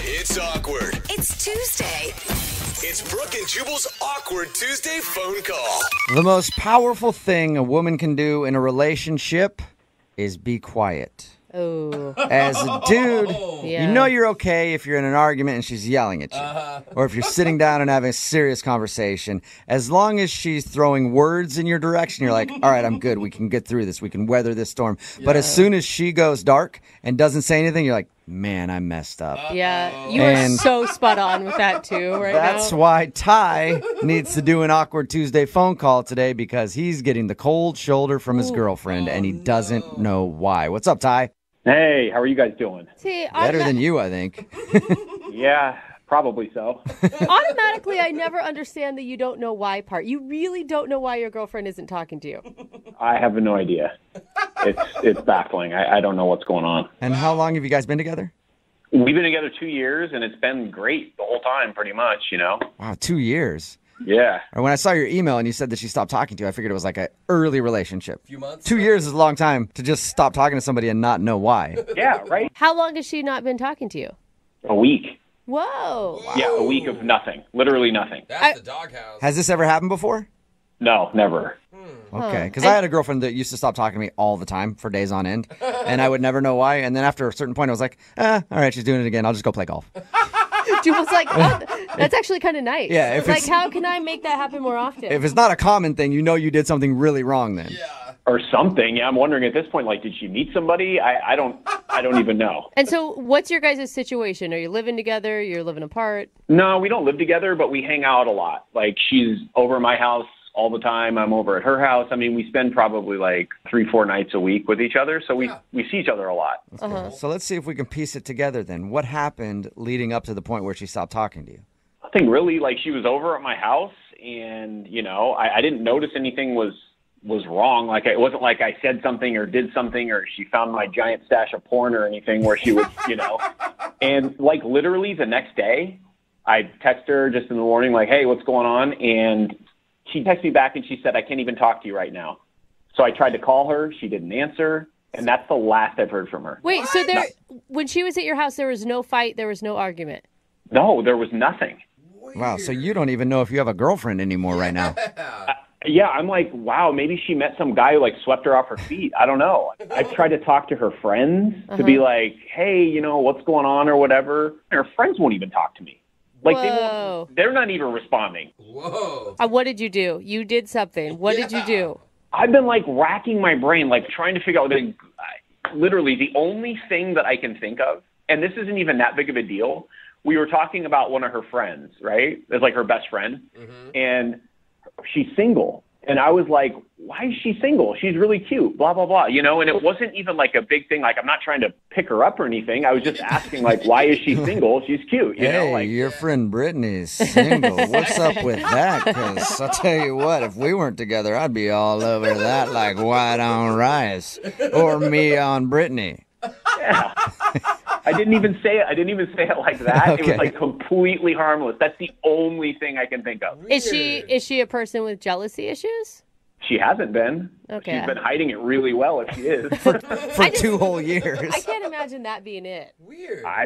It's awkward. It's Tuesday. It's Brooke and Jubal's awkward Tuesday phone call. The most powerful thing a woman can do in a relationship is be quiet. Oh. As a dude, Yeah. you know you're okay if you're in an argument and she's yelling at you. Or if you're sitting down and having a serious conversation. As long as she's throwing words in your direction, you're like, all right, I'm good. We can get through this. We can weather this storm. But as soon as she goes dark and doesn't say anything, you're like, man, I messed up. Yeah, you are so spot on with that too right That's now. why Ty needs to do an awkward Tuesday phone call today because he's getting the cold shoulder from his girlfriend and he doesn't know why. What's up, Ty? Hey, how are you guys doing? See, Better than you, I think. Yeah, probably so. automatically, I never understand the you don't know why part. You really don't know why your girlfriend isn't talking to you. I have no idea. It's baffling. I don't know what's going on. And how long have you guys been together? We've been together 2 years, and it's been great the whole time, pretty much, you know? Wow, 2 years. Yeah. Or when I saw your email and you said that she stopped talking to you, I figured it was like an early relationship. Few months. 2 years is a long time to just stop talking to somebody and not know why. Yeah, right? How long has she not been talking to you? A week. Whoa. Yeah, a week of nothing. Literally nothing. That's the doghouse. Has this ever happened before? No, never. Okay, because I had a girlfriend that used to stop talking to me all the time for days on end, and I would never know why. And then after a certain point, I was like, all right, she's doing it again. I'll just go play golf. Jubal's like, oh, that's actually kind of nice. Yeah, if like, it's- how can I make that happen more often? If it's not a common thing, you know you did something really wrong then. Yeah. Or something. Yeah, I'm wondering at this point, like, did she meet somebody? I don't even know. And so what's your guys' situation? Are you living together? You're living apart? No, we don't live together, but we hang out a lot. Like, she's over at my house all the time. I'm over at her house. I mean, we spend probably like 3-4 nights a week with each other. So we see each other a lot. So let's see if we can piece it together then. What happened leading up to the point where she stopped talking to you? Nothing really. Like, she was over at my house, and, you know, I didn't notice anything was wrong. Like, it wasn't like I said something or did something or she found my giant stash of porn or anything where she was, you know. And, like, literally the next day, I text her just in the morning, like, hey, what's going on? And she texted me back and she said, I can't even talk to you right now. So I tried to call her. She didn't answer. And that's the last I've heard from her. Wait, so when she was at your house, there was no fight, there was no argument? No, there was nothing. Wow, so you don't even know if you have a girlfriend anymore right now. Yeah, I'm like, wow, maybe she met some guy who, like, swept her off her feet. I don't know. I've tried to talk to her friends to be like, hey, you know, what's going on or whatever. Her friends won't even talk to me. Like, Whoa. they're not even responding. Whoa. What did you do? You did something. What did you do? I've been, like, racking my brain, like, trying to figure out, like, literally the only thing that I can think of, and this isn't even that big of a deal, we were talking about one of her friends, right? It's like her best friend, and she's single. And I was like, why is she single? She's really cute, blah, blah, blah, you know? And it wasn't even like a big thing. Like, I'm not trying to pick her up or anything. I was just asking, like, why is she single? She's cute, you know? Hey, Like, your friend Brittany's single. What's up with that? Because I'll tell you what, if we weren't together, I'd be all over that like white on rice. Or me on Brittany. yeah. I didn't even say it like that. It Okay. was, like, completely harmless. That's the only thing I can think of. Is she a person with jealousy issues? She hasn't been. Okay. She's been hiding it really well if she is. For 2 whole years. I can't imagine that being it. Weird. I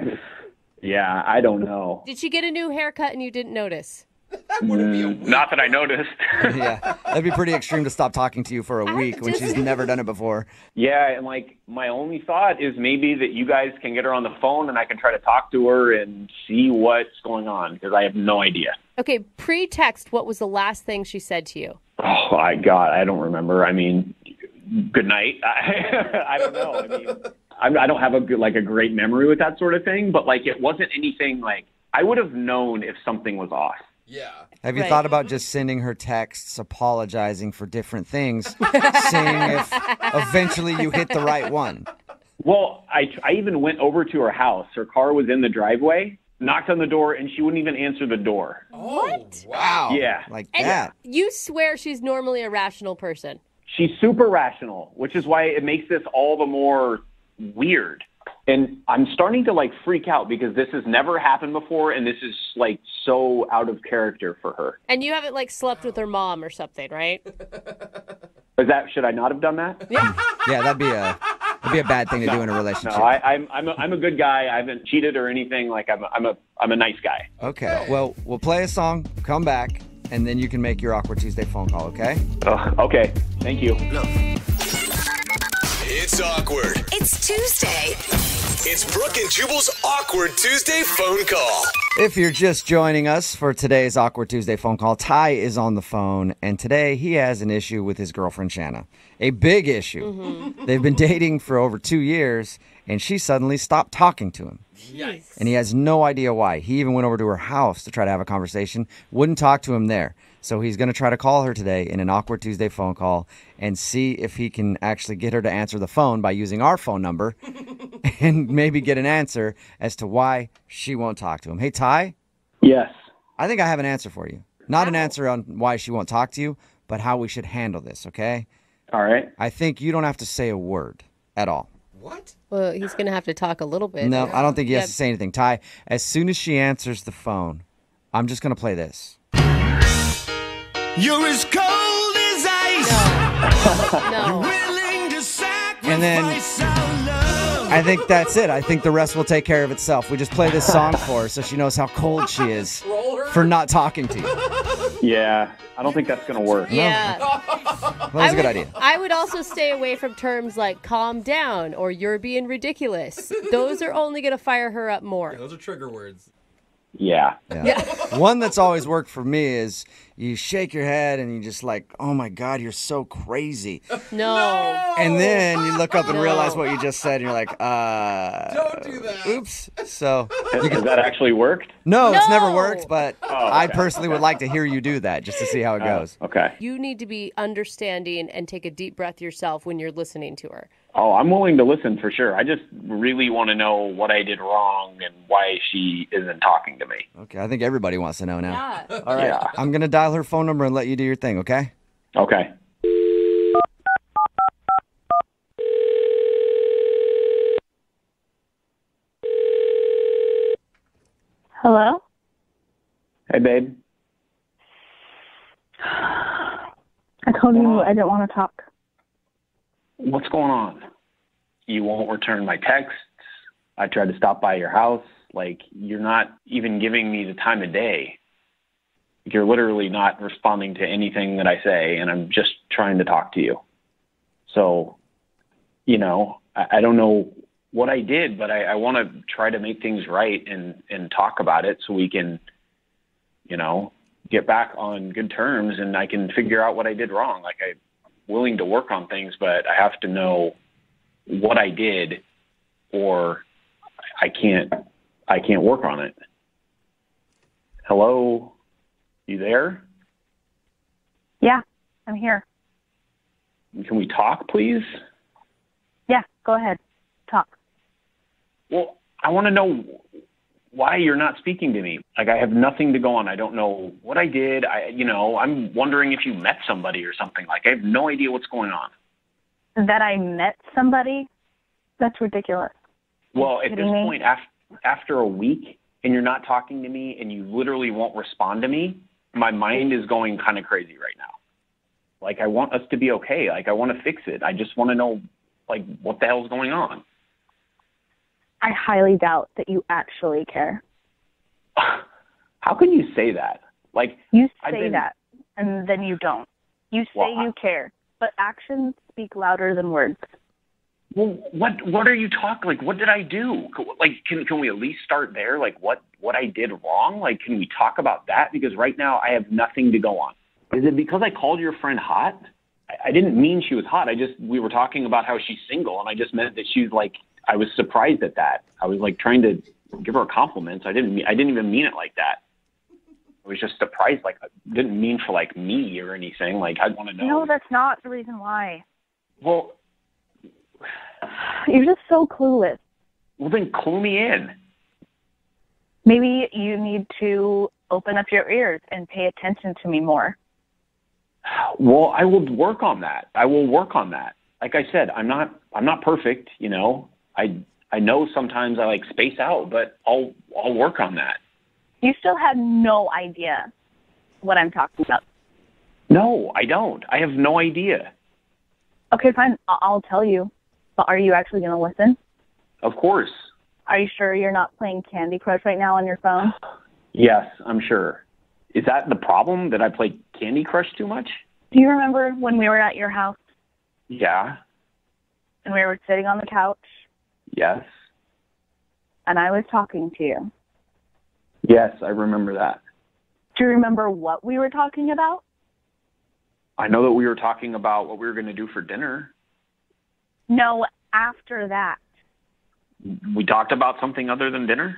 don't know. Did she get a new haircut and you didn't notice? That wouldn't be a weird. Not that I noticed. Yeah, that'd be pretty extreme to stop talking to you for a week when just- she's never done it before. Yeah, and, like, my only thought is maybe that you guys can get her on the phone and I can try to talk to her and see what's going on, because I have no idea. Okay, pre-text, what was the last thing she said to you? Oh, God, I don't remember. I mean, good night. I don't know. I mean, I don't have a great memory with that sort of thing, but, like, it wasn't anything, like, I would have known if something was off. Yeah. Have you Right. thought about just sending her texts apologizing for different things, seeing if eventually you hit the right one? Well, I even went over to her house. Her car was in the driveway, knocked on the door, and she wouldn't even answer the door. What? Wow. Yeah. Like And that. you swear she's normally a rational person. She's super rational, which is why it makes this all the more weird. And I'm starting to, like, freak out because this has never happened before, and this is, like, so out of character for her. And you haven't, like, slept with her mom or something, right? Should I not have done that? Yeah. Yeah, that'd be a It'd be a bad thing to do in a No, relationship. I'm a good guy. I haven't cheated or anything. Like I'm a nice guy. Okay. Well, we'll play a song, come back, and then you can make your Awkward Tuesday phone call, okay? Okay. Thank you. It's awkward. It's Tuesday. It's Brooke and Jubal's Awkward Tuesday phone call. If you're just joining us for today's Awkward Tuesday phone call, Ty is on the phone, and today he has an issue with his girlfriend, Shanna. A big issue. Mm-hmm. They've been dating for over 2 years, and she suddenly stopped talking to him. Yikes. And he has no idea why. He even went over to her house to try to have a conversation, wouldn't talk to him there. So he's going to try to call her today in an Awkward Tuesday phone call and see if he can actually get her to answer the phone by using our phone number and maybe get an answer as to why she won't talk to him. Hey, Ty? Yes. I think I have an answer for you. Not an answer on why she won't talk to you, but how we should handle this, okay? All right. I think you don't have to say a word at all. What? Well, he's going to have to talk a little bit. No, I don't think he has Yeah. to say anything. Ty, as soon as she answers the phone, I'm just going to play this. You're as cold as ice. No. Willing to sacrifice And then our love. I think that's it. I think the rest will take care of itself. We just play this song for her so she knows how cold she is for not talking to you. Yeah. I don't think that's gonna work. Yeah. That was a good idea. I would also stay away from terms like calm down or you're being ridiculous. Those are only going to fire her up more. Those are trigger words. Yeah. Yeah. One that's always worked for me is you shake your head and you just like, oh my God, you're so crazy. No. And then you look up and No. realize what you just said and you're like, Don't do that. oops. So, Has that actually worked? no, it's never No. worked, but I okay. personally would like to hear you do that just to see how it goes. Okay. You need to be understanding and take a deep breath yourself when you're listening to her. Oh, I'm willing to listen for sure. I just really want to know what I did wrong and why she isn't talking to me. Okay, I think everybody wants to know now. Yeah. All right, Yeah. I'm going to dial her phone number and let you do your thing, okay? Okay. Hello? Hey, babe. I told you I didn't want to talk. What's going on? You won't return my texts. I tried to stop by your house. Like, you're not even giving me the time of day. You're literally not responding to anything that I say, and I'm just trying to talk to you. So, you know, I don't know what I did, but I want to try to make things right and talk about it so we can, you know, get back on good terms and I can figure out what I did wrong. Like, I'm willing to work on things, but I have to know what I did or I can't work on it. Hello? You there? Yeah, I'm here. Can we talk, please? Yeah, go ahead. Talk. Well, I want to know why you're not speaking to me. Like, I have nothing to go on. I don't know what I did. I'm wondering if you met somebody or something. Like, I have no idea what's going on. That I met somebody? That's ridiculous. Well, at this kidding me? point, after a week, and you're not talking to me, and you literally won't respond to me, my mind is going kind of crazy right now. Like, I want us to be okay. Like, I want to fix it. I just want to know, like, what the hell's going on. I highly doubt that you actually care. How can you say that? Like, You I've say been- that, and then you don't. You say Well, you care, but actions speak louder than words. Well, what are you talking? Like, what did I do? Like, can we at least start there? Like, what I did wrong? Like, can we talk about that? Because right now I have nothing to go on. Is it because I called your friend hot? I didn't mean she was hot. We were talking about how she's single, and I just meant that she's like. I was surprised at that. I was like trying to give her a compliment. So I didn't even mean it like that. I was just surprised. Like, I didn't mean for like me or anything. Like, I want to know. No, that's not the reason why. Well, You're just so clueless. then clue me in. Maybe you need to open up your ears and pay attention to me more. Well, I will work on that. I will work on that. Like I said, I'm not perfect, you know. I know sometimes I like space out, but I'll work on that. You still have no idea what I'm talking about. No, I don't. I have no idea. Okay, fine. I'll tell you. But are you actually going to listen? Of course. Are you sure you're not playing Candy Crush right now on your phone? Yes, I'm sure. Is that the problem, that I play Candy Crush too much? Do you remember when we were at your house Yeah. and we were sitting on the couch Yes. and I was talking to you? Yes, I remember that. Do you remember what we were talking about? I know that we were talking about what we were going to do for dinner. No, after that. We talked about something other than dinner?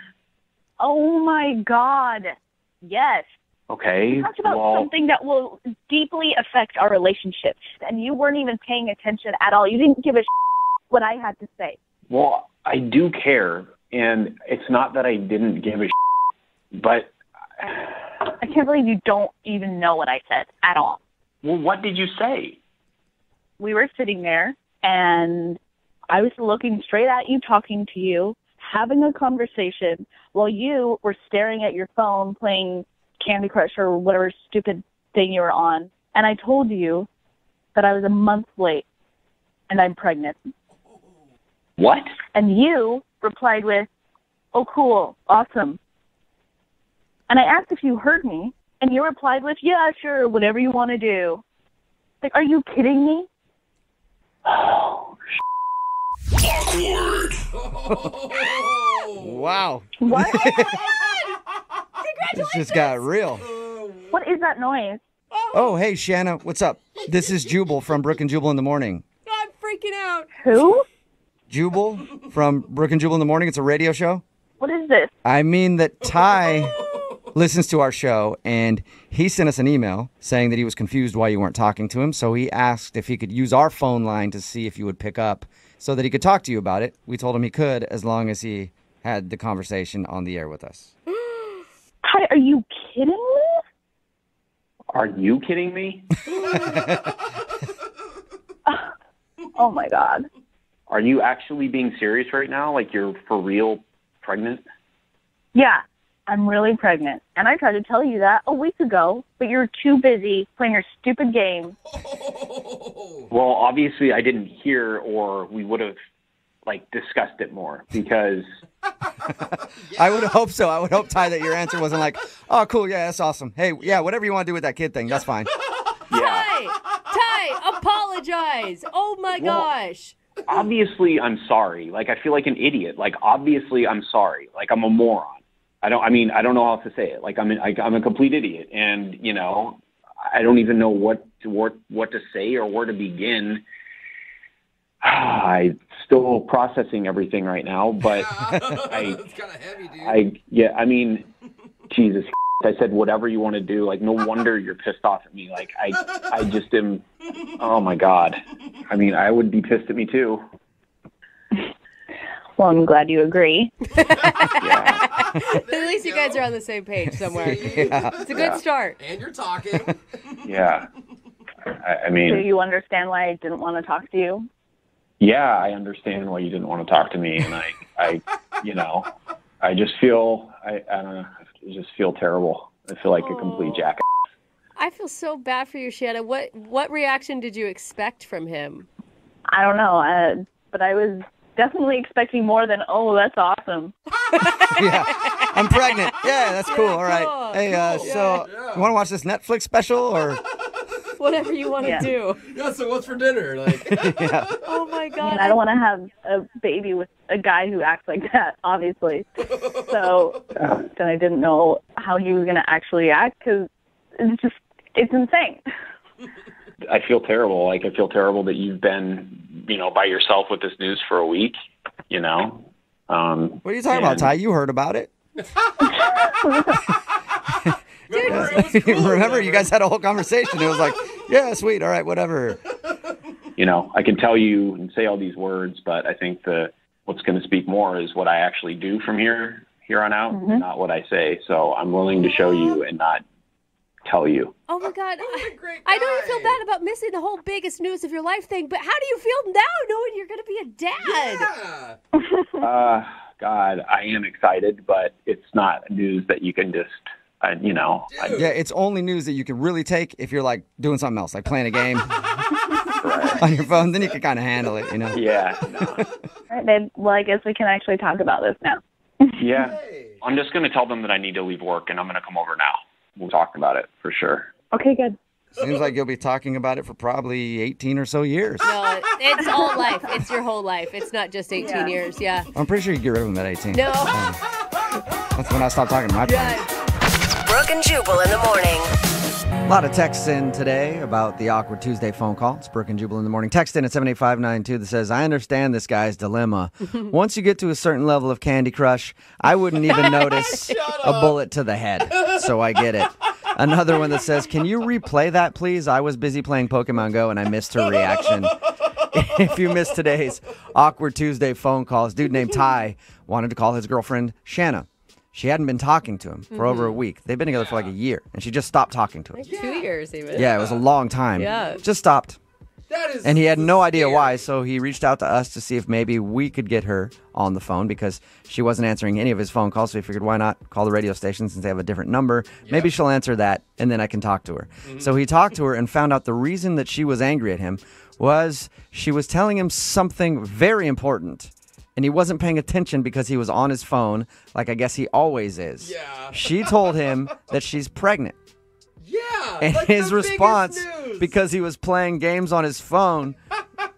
Oh my God. Yes. Okay. We talked about something that will deeply affect our relationship, and you weren't even paying attention at all. You didn't give a what I had to say. Well, I do care, and it's not that I didn't give a but I can't believe you don't even know what I said at all. well, what did you say? We were sitting there, and I was looking straight at you, talking to you, having a conversation, while you were staring at your phone, playing Candy Crush or whatever stupid thing you were on. And I told you that I was a month late, and I'm pregnant. What? And you replied with, "Oh, cool, awesome." And I asked if you heard me, and you replied with, "Yeah, sure, whatever you want to do." Like, are you kidding me? Oh, Awkward. Wow. What? This just got real. What is that noise? Oh, hey, Shanna, what's up? This is Jubal from Brook and Jubal in the Morning. I'm freaking out. Who? Jubal from Brook and Jubal in the Morning. It's a radio show. What is this? I mean that Ty listens to our show, and he sent us an email saying that he was confused why you weren't talking to him. So he asked if he could use our phone line to see if you would pick up so that he could talk to you about it. We told him he could as long as he had the conversation on the air with us. Ty, are you kidding me? are you kidding me? Oh, my God. Are you actually being serious right now? Like you're for real pregnant? Yeah, I'm really pregnant. And I tried to tell you that a week ago, but you're too busy playing your stupid game. Well, obviously I didn't hear, or we would have discussed it more, because I would hope so. I would hope, Ty, that your answer wasn't like, oh, cool, yeah, that's awesome. Hey, yeah, whatever you want to do with that kid thing, that's fine. Ty, apologize. Oh my gosh. obviously I'm sorry. I feel like an idiot. Obviously I'm sorry. I'm a moron. I don't know how to say it. I'm a complete idiot, and I don't even know what to say or where to begin. I'm still processing everything right now, but It's kind of heavy, dude. Jesus, I said whatever you want to do. No wonder you're pissed off at me. I just am. Oh my God. I would be pissed at me too. Well, I'm glad you agree. Yeah. At least you guys are on the same page somewhere. Yeah. It's a good start. And you're talking. Yeah. Do you understand why I didn't want to talk to you? Yeah, I understand why you didn't want to talk to me, and I just feel, I don't know, I just feel terrible. I feel like a complete jackass. I feel so bad for you, Shanna. What reaction did you expect from him? I don't know, but I was definitely expecting more than, oh, that's awesome. Yeah, I'm pregnant. Yeah, that's cool. All right. cool, Hey, cool. so you want to watch this Netflix special or? Whatever you want to Yeah. do. Yeah, so what's for dinner? Yeah. Oh my God. And I don't want to have a baby with a guy who acts like that, obviously. So then I didn't know how he was going to actually act, because it's insane. I feel terrible. I feel terrible that you've been, by yourself with this news for a week, What are you talking about, Ty? You heard about it. Remember, it was cool, Remember, you guys had a whole conversation. It was like, yeah, sweet, all right, whatever. I can tell you and say all these words, but I think what's going to speak more is what I actually do from here on out, not what I say. So I'm willing to show you and not tell you. Oh my God. a great I know you guy. feel bad about missing the whole biggest news of your life thing, but how do you feel now knowing you're going to be a dad? Yeah. God, I am excited, but it's not news that you can just, Yeah, it's only news that you can really take if you're doing something else, like playing a game. on your phone, then you can kind of handle it, you know? Yeah. All right, babe. Well, I guess we can actually talk about this now. Yeah. I'm just going to tell them that I need to leave work, and I'm going to come over now. We'll talk about it for sure. Okay, good. Seems like you'll be talking about it for probably 18 or so years. No, it's all life. It's your whole life. It's not just 18 years. Yeah. I'm pretty sure you get rid of them at 18. No. That's when I stopped talking to my parents. Brooke and Jubal in the morning. A lot of texts in today about the Awkward Tuesday phone call. It's Brooke and Jubal in the morning. Text in at 78592 that says, I understand this guy's dilemma. Once you get to a certain level of Candy Crush, I wouldn't even notice a bullet to the head. So I get it. Another one that says, can you replay that, please? I was busy playing Pokemon Go and I missed her reaction. If you missed today's Awkward Tuesday phone call, this dude named Ty wanted to call his girlfriend Shanna. She hadn't been talking to him for over a week. They've been together for like a year, and she just stopped talking to him. Like 2 years even. Yeah, it was a long time. Yeah. Just stopped. That is And he had no idea scary. why, so he reached out to us to see if maybe we could get her on the phone because she wasn't answering any of his phone calls, so he figured why not call the radio station since they have a different number. Maybe she'll answer that, and then I can talk to her. So he talked to her and found out the reason that she was angry at him was she was telling him something very important. And he wasn't paying attention because he was on his phone, like I guess he always is. Yeah. She told him that she's pregnant. Yeah. And like his the biggest response, news. because he was playing games on his phone,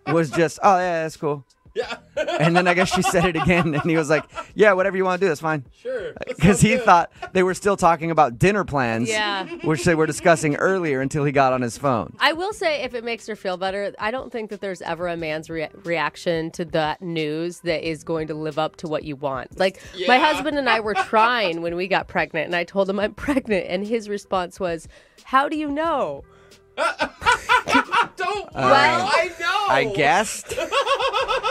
was just, oh, yeah, that's cool. Yeah. And then I guess she said it again, and he was like, yeah, whatever you want to do, that's fine. Sure. Because he thought they were still talking about dinner plans, Yeah. which they were discussing earlier until he got on his phone. I will say, if it makes her feel better, I don't think that there's ever a man's reaction to that news that is going to live up to what you want. Like, my husband and I were trying when we got pregnant, and I told him I'm pregnant, and his response was, how do you know? Don't worry. Well, I know. I guessed.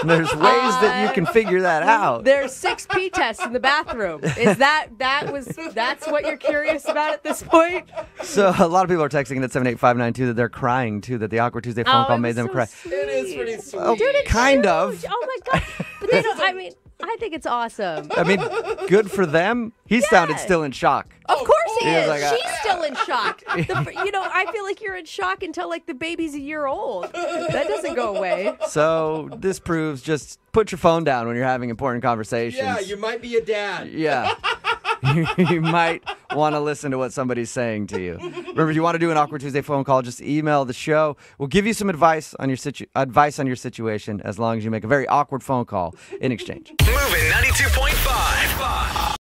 There's ways that you can figure that out. There's 6 pee tests in the bathroom. Is that's what you're curious about at this point? So a lot of people are texting at 78592 that they're crying too, that the Awkward Tuesday phone call it made was them so cry. sweet. It is pretty sweet. Oh, Dude, it's kind huge. of. Oh my god! But they don't. I mean, I think it's awesome. I mean, good for them. He sounded still in shock. Of course he He was is. like, She's still in shock. I feel like you're in shock until like the baby's a year old. That doesn't go away. So this proves just put your phone down when you're having important conversations. Yeah, you might be a dad. Yeah. You might want to listen to what somebody's saying to you. Remember, if you want to do an Awkward Tuesday phone call, just email the show. We'll give you some advice on your situation as long as you make a very awkward phone call in exchange. Moving 92.5.